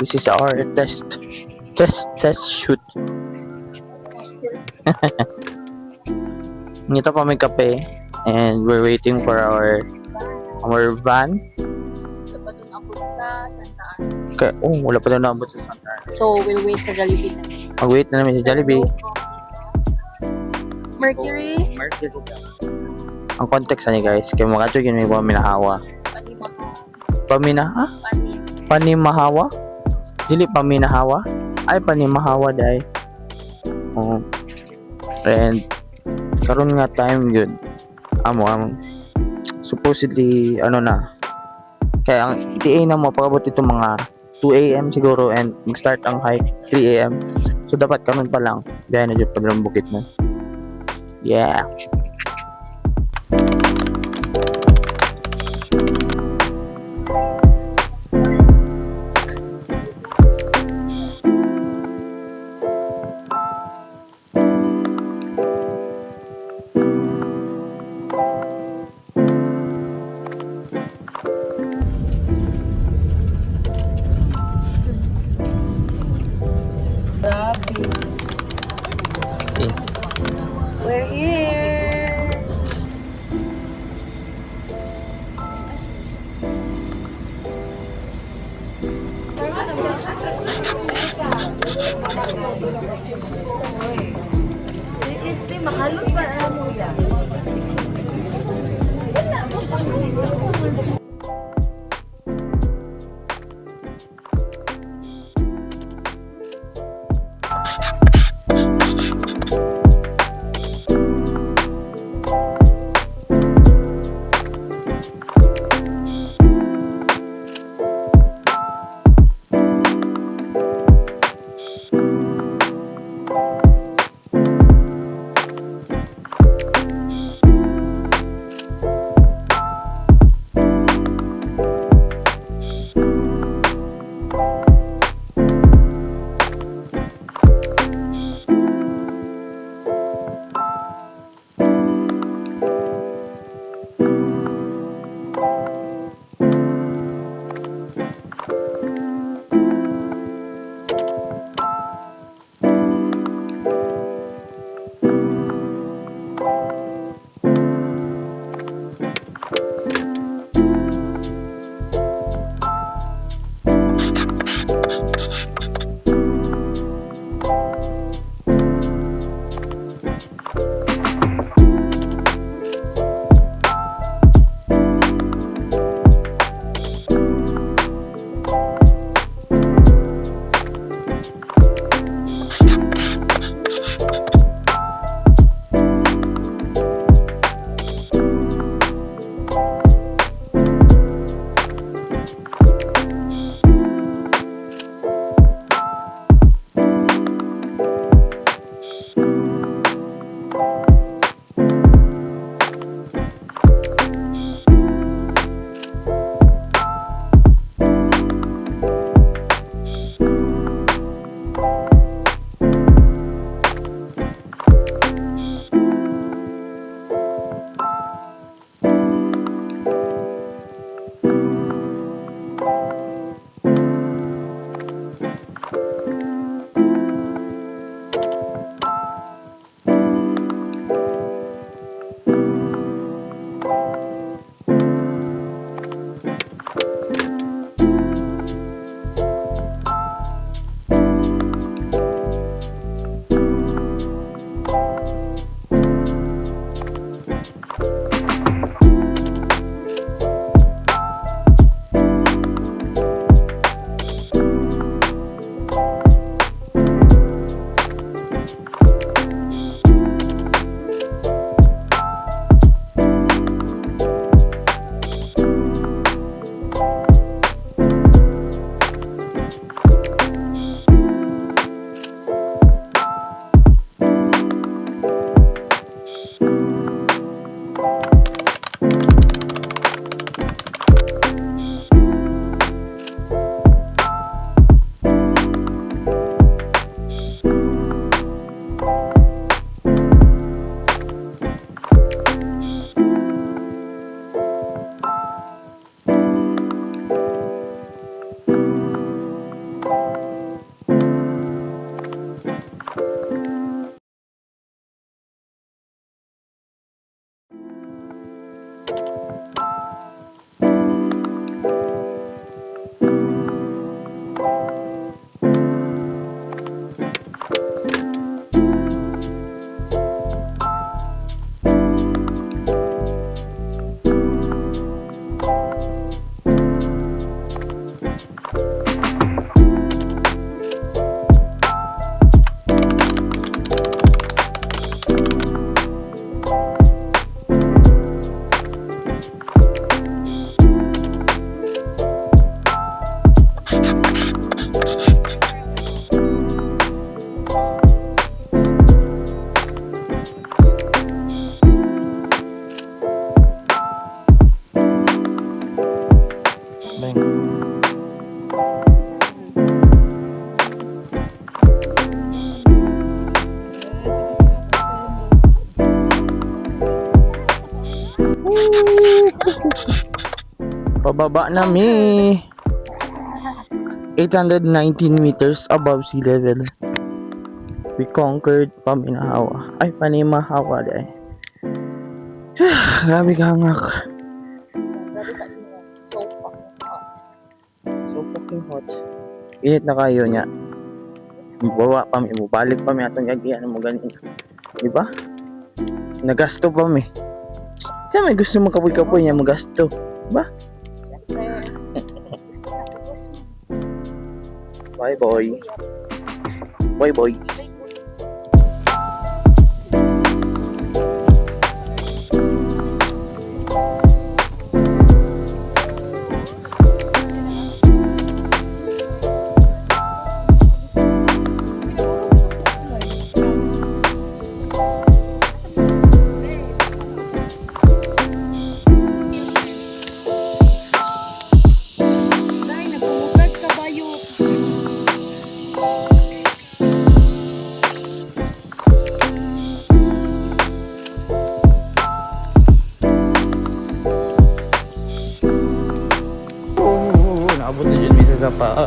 This is our test shoot. Nito pa may kape and we're waiting for our van. Wala pa dun abot sa Santa Ana. Wala pa doon naabot sa Santa Ana. So, we'll wait sa Jollibee na. Mag-wait na namin sa Jollibee. Mercury. Ang context ni guys, kay mga chog yun may Panimahawa. Panimahawa? Dili Panimahawa? Ay, Panimahawa dahil. And karon nga time yun. Supposedly na. Kaya ang ETA na mo pagabot ito mga 2 AM siguro and mag-start ang hike 3 AM. So dapat karon pa lang. Biyahe na dyan pa ng Bukidnon. Yeah. We're here. Mahalot ba mo yan? Baba na mi. 819 meters above sea level. We conquered Panimahawa. Ay, Panimahawa Ridge. Grabe ka hangak. Grabe ka init. So fucking hot. So fucking hot. Init na kayo niya. Bawa pa mi, balik pa mi atong yagian mo ganin. Di ba? Nagasto pa mi. Siya may gusto makapoy-kapoy niya magasto. Ba? Siyempre, gusto natin gusto. Bye boy. Bye boy. Dahil nagpumugat ka ba yun? Oh, naabot na dyan may kagapa.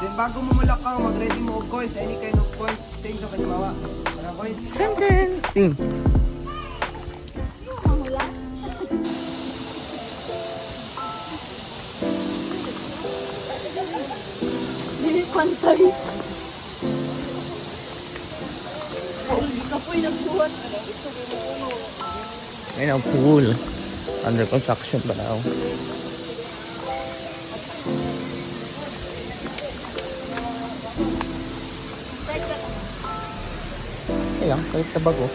Then bago mo mulakaw, mag-ready mo og coins, any kind of coins, same sa Panimahawa. Para coins. Ting. Dili pantay. Kapoy nagbuhat. Ayun ang pool. Under construction pa daw. Ayan, kahit tabago.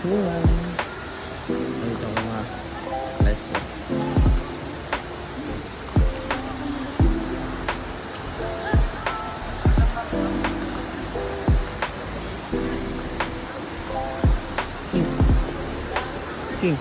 Tuwan. Ito ang mga lifeboats. King.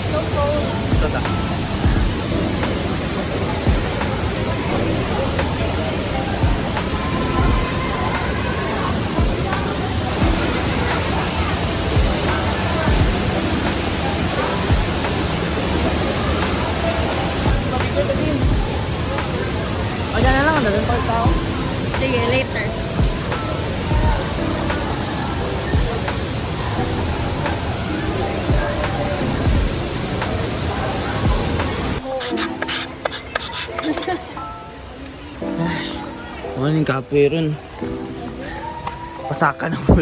So cold. Ayan na lang, dalang pa tao. Sige, later. Ano yung kape ron? Pasaka na po.